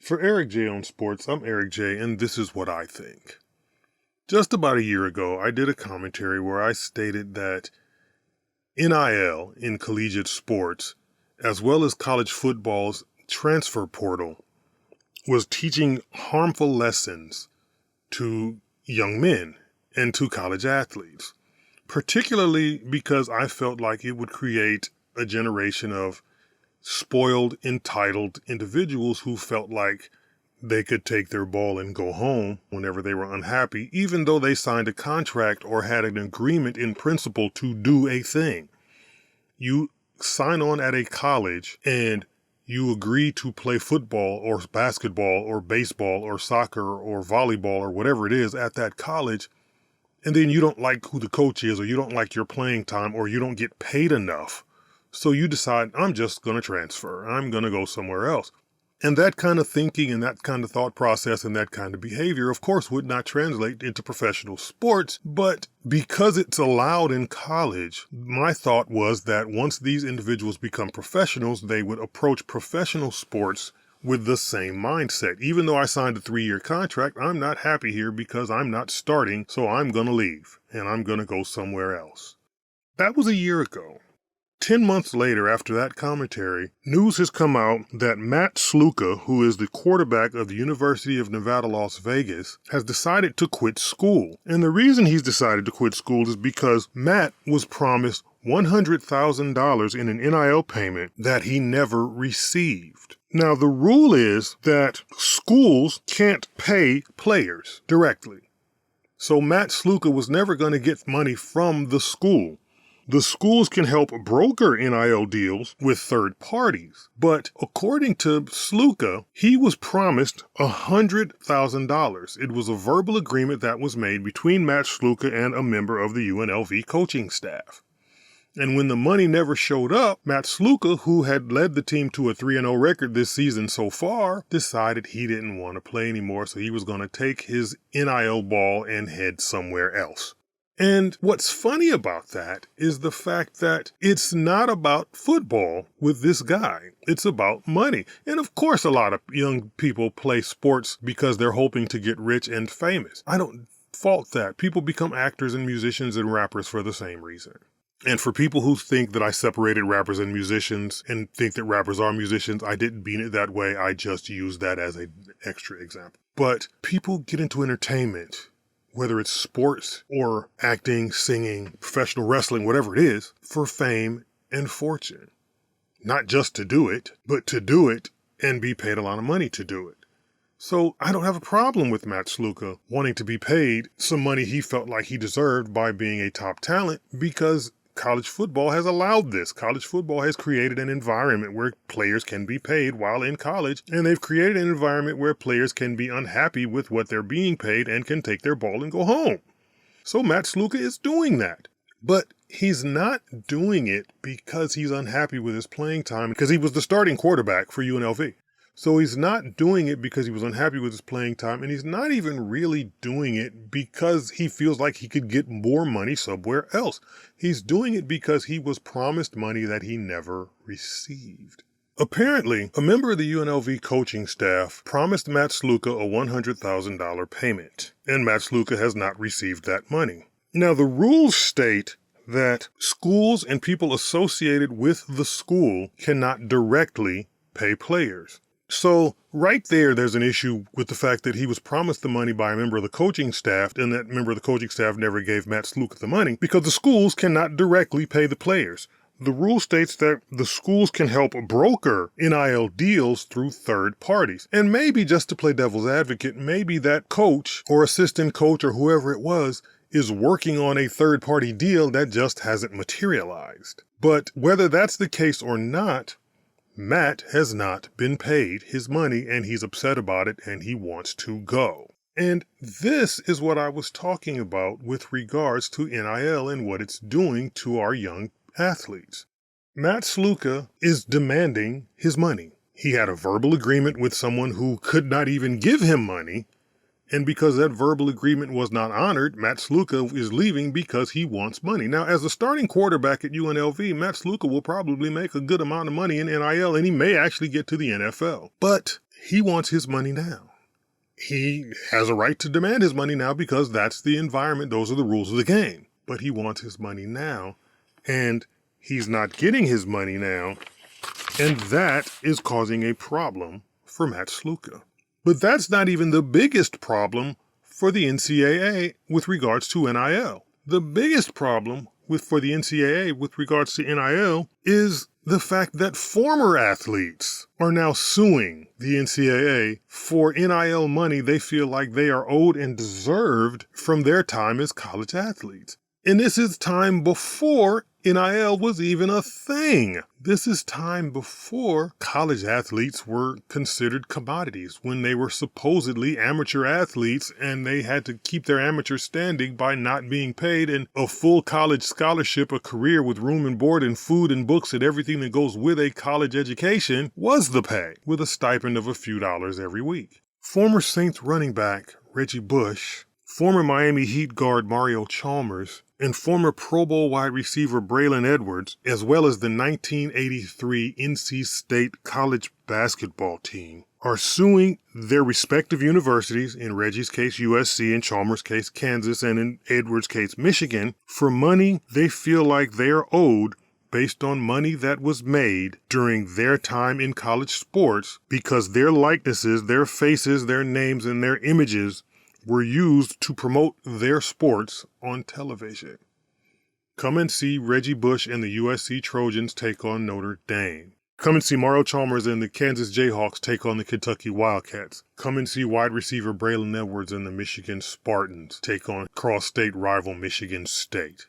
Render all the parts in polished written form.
For Eric J on Sports, I'm Eric J, and this is what I think. Just about a year ago, I did a commentary where I stated that NIL in collegiate sports, as well as college football's transfer portal, was teaching harmful lessons to young men and to college athletes, particularly because I felt like it would create a generation of spoiled, entitled individuals who felt like they could take their ball and go home whenever they were unhappy, even though they signed a contract or had an agreement in principle to do a thing. You sign on at a college and you agree to play football or basketball or baseball or soccer or volleyball or whatever it is at that college, and then you don't like who the coach is, or you don't like your playing time, or you don't get paid enough. So you decide, I'm just going to transfer. I'm going to go somewhere else. And that kind of thinking and that kind of thought process and that kind of behavior, of course, would not translate into professional sports. But because it's allowed in college, my thought was that once these individuals become professionals, they would approach professional sports with the same mindset. Even though I signed a 3-year contract, I'm not happy here because I'm not starting, so I'm going to leave and I'm going to go somewhere else. That was a year ago. 10 months later, after that commentary, news has come out that Matt Sluka, who is the quarterback of the University of Nevada, Las Vegas, has decided to quit school. And the reason he's decided to quit school is because Matt was promised $100,000 in an NIL payment that he never received. Now, the rule is that schools can't pay players directly. So Matt Sluka was never going to get money from the school. The schools can help broker NIL deals with third parties, but according to Sluka, he was promised $100,000. It was a verbal agreement that was made between Matt Sluka and a member of the UNLV coaching staff. And when the money never showed up, Matt Sluka, who had led the team to a 3-0 record this season so far, decided he didn't want to play anymore, so he was going to take his NIL ball and head somewhere else. And what's funny about that is the fact that it's not about football with this guy. It's about money. And of course, a lot of young people play sports because they're hoping to get rich and famous. I don't fault that. People become actors and musicians and rappers for the same reason. And for people who think that I separated rappers and musicians and think that rappers are musicians, I didn't mean it that way. I just used that as an extra example. But people get into entertainment, whether it's sports or acting, singing, professional wrestling, whatever it is, for fame and fortune. Not just to do it, but to do it and be paid a lot of money to do it. So I don't have a problem with Matt Sluka wanting to be paid some money he felt like he deserved by being a top talent, because college football has allowed this. College football has created an environment where players can be paid while in college, and they've created an environment where players can be unhappy with what they're being paid and can take their ball and go home. So Matt Sluka is doing that. But he's not doing it because he's unhappy with his playing time, because he was the starting quarterback for UNLV. So he's not doing it because he was unhappy with his playing time, and he's not even really doing it because he feels like he could get more money somewhere else. He's doing it because he was promised money that he never received. Apparently, a member of the UNLV coaching staff promised Matt Sluka a $100,000 payment, and Matt Sluka has not received that money. Now, the rules state that schools and people associated with the school cannot directly pay players. So right there's an issue with the fact that he was promised the money by a member of the coaching staff, and that member of the coaching staff never gave Matt Sluka the money because the schools cannot directly pay the players. The rule states that the schools can help broker NIL deals through third parties. And maybe, just to play devil's advocate, maybe that coach or assistant coach or whoever it was is working on a third-party deal that just hasn't materialized. But whether that's the case or not, Matt has not been paid his money, and he's upset about it, and he wants to go. And this is what I was talking about with regards to NIL and what it's doing to our young athletes. Matt Sluka is demanding his money. He had a verbal agreement with someone who could not even give him money, and because that verbal agreement was not honored, Matt Sluka is leaving because he wants money. Now, as a starting quarterback at UNLV, Matt Sluka will probably make a good amount of money in NIL, and he may actually get to the NFL. But he wants his money now. He has a right to demand his money now because that's the environment. Those are the rules of the game. But he wants his money now, and he's not getting his money now, and that is causing a problem for Matt Sluka. But that's not even the biggest problem for the NCAA with regards to NIL. The biggest problem for the NCAA with regards to NIL is the fact that former athletes are now suing the NCAA for NIL money they feel like they are owed and deserved from their time as college athletes. And this is time before NIL was even a thing. This is time before college athletes were considered commodities, when they were supposedly amateur athletes and they had to keep their amateur standing by not being paid, and a full college scholarship, a career with room and board and food and books and everything that goes with a college education was the pay, with a stipend of a few dollars every week. Former Saints running back Reggie Bush, former Miami Heat guard Mario Chalmers, and former Pro Bowl wide receiver Braylon Edwards, as well as the 1983 NC State college basketball team, are suing their respective universities, in Reggie's case USC, in Chalmers' case Kansas, and in Edwards' case Michigan, for money they feel like they are owed based on money that was made during their time in college sports, because their likenesses, their faces, their names, and their images were used to promote their sports on television. Come and see Reggie Bush and the USC Trojans take on Notre Dame. Come and see Mario Chalmers and the Kansas Jayhawks take on the Kentucky Wildcats. Come and see wide receiver Braylon Edwards and the Michigan Spartans take on cross-state rival Michigan State.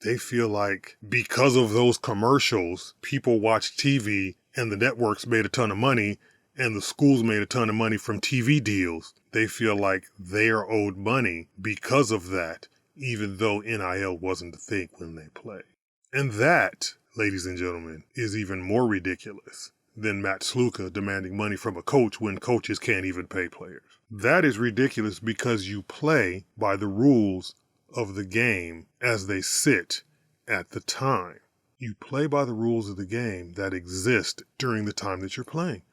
They feel like because of those commercials, people watch TV and the networks made a ton of money, and the schools made a ton of money from TV deals. They feel like they are owed money because of that, even though NIL wasn't a thing when they played. And that, ladies and gentlemen, is even more ridiculous than Matt Sluka demanding money from a coach when coaches can't even pay players. That is ridiculous because you play by the rules of the game as they sit at the time. You play by the rules of the game that exist during the time that you're playing.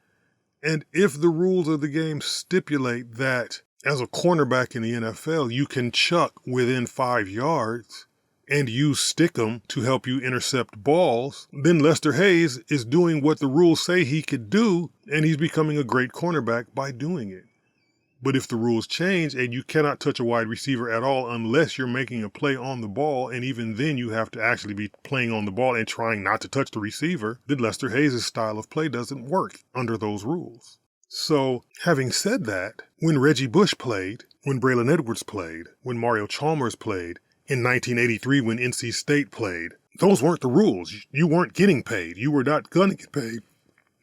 And if the rules of the game stipulate that as a cornerback in the NFL, you can chuck within 5 yards and use stickum to help you intercept balls, then Lester Hayes is doing what the rules say he could do, and he's becoming a great cornerback by doing it. But if the rules change and you cannot touch a wide receiver at all unless you're making a play on the ball, and even then you have to actually be playing on the ball and trying not to touch the receiver, then Lester Hayes' style of play doesn't work under those rules. So, having said that, when Reggie Bush played, when Braylon Edwards played, when Mario Chalmers played, in 1983 when NC State played, those weren't the rules. You weren't getting paid. You were not going to get paid.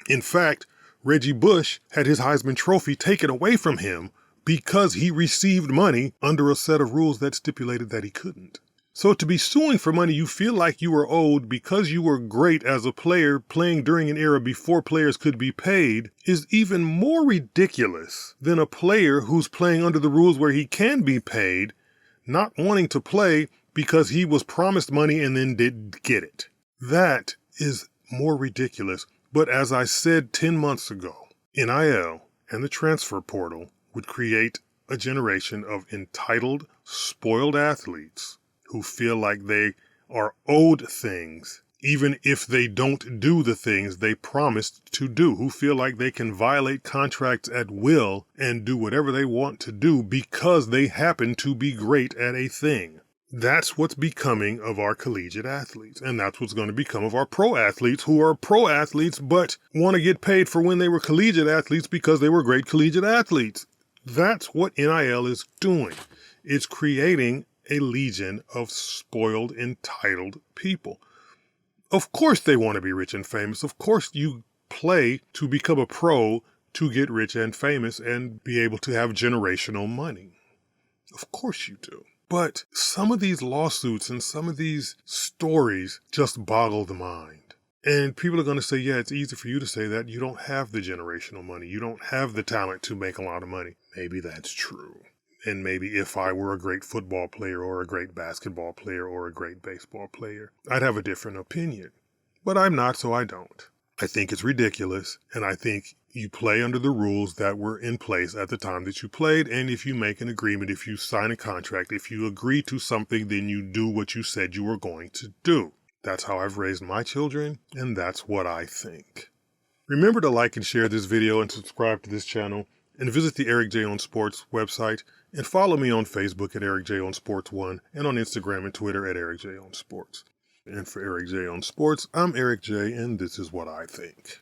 In fact, Reggie Bush had his Heisman Trophy taken away from him because he received money under a set of rules that stipulated that he couldn't. So to be suing for money you feel like you were owed because you were great as a player playing during an era before players could be paid is even more ridiculous than a player who's playing under the rules where he can be paid, not wanting to play because he was promised money and then didn't get it. That is more ridiculous. But as I said 10 months ago, NIL and the transfer portal would create a generation of entitled, spoiled athletes who feel like they are owed things, even if they don't do the things they promised to do, who feel like they can violate contracts at will and do whatever they want to do because they happen to be great at a thing. That's what's becoming of our collegiate athletes, and that's what's going to become of our pro athletes who are pro athletes but want to get paid for when they were collegiate athletes because they were great collegiate athletes. That's what NIL is doing. It's creating a legion of spoiled, entitled people. Of course they want to be rich and famous. Of course you play to become a pro to get rich and famous and be able to have generational money. Of course you do. But some of these lawsuits and some of these stories just boggle the mind. And people are going to say, yeah, it's easy for you to say that. You don't have the generational money. You don't have the talent to make a lot of money. Maybe that's true. And maybe if I were a great football player or a great basketball player or a great baseball player, I'd have a different opinion. But I'm not, so I don't. I think it's ridiculous, and I think you play under the rules that were in place at the time that you played, and if you make an agreement, if you sign a contract, if you agree to something, then you do what you said you were going to do. That's how I've raised my children, and that's what I think. Remember to like and share this video and subscribe to this channel, and visit the Eric J on Sports website, and follow me on Facebook at Eric J on Sports 1 and on Instagram and Twitter at Eric J on Sports. And for Eric J on Sports, I'm Eric J, and this is what I think.